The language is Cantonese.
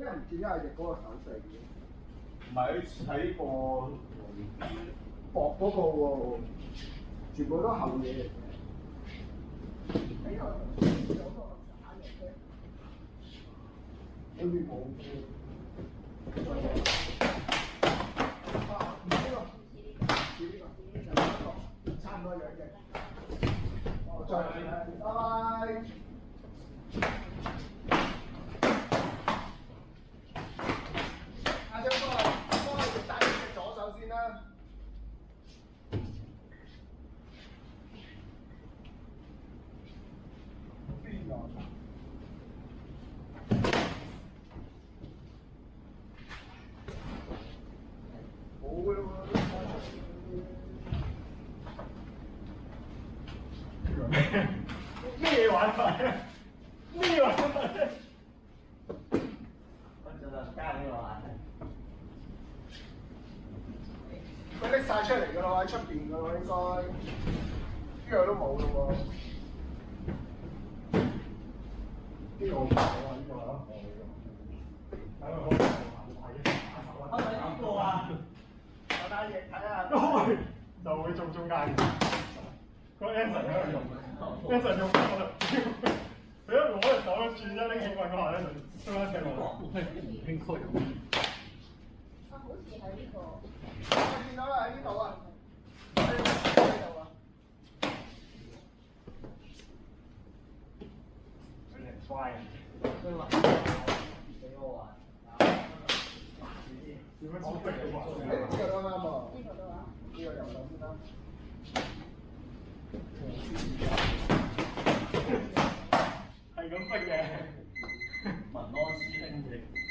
點解唔見咗阿翼嗰個手勢嘅？唔係喺個薄嗰個喎，全部都厚嘢嚟嘅。呢個有個假嘅啫，好似冇嘅。啊，唔知喎，似呢個，差唔多樣嘅。我再嚟啦，拜拜。阿張哥，幫你帶隻左手先啦。邊啊？冇嘅喎。咩玩法？咩玩法？我就加呢個玩。佢拎晒出嚟㗎咯，喺出邊㗎咯，應該呢樣都冇咯喎。呢個好大啊！呢個啊，係咪好大啊？係咪呢個啊？我打嘢睇下。就會中間。個 Anson 喺度用 ，Anson 用我啦。佢一攞隻手一轉一拎起棍嗰下咧，就中間射落。應該有。啊，好似係呢個。我見到啦，喺呢度啊，喺呢度啊。佢哋乖啊！佢話俾我玩。點樣知逼佢玩？呢個都啱喎。呢個都啱。呢個右手先啦。係咁逼嘅。文安師兄嘅。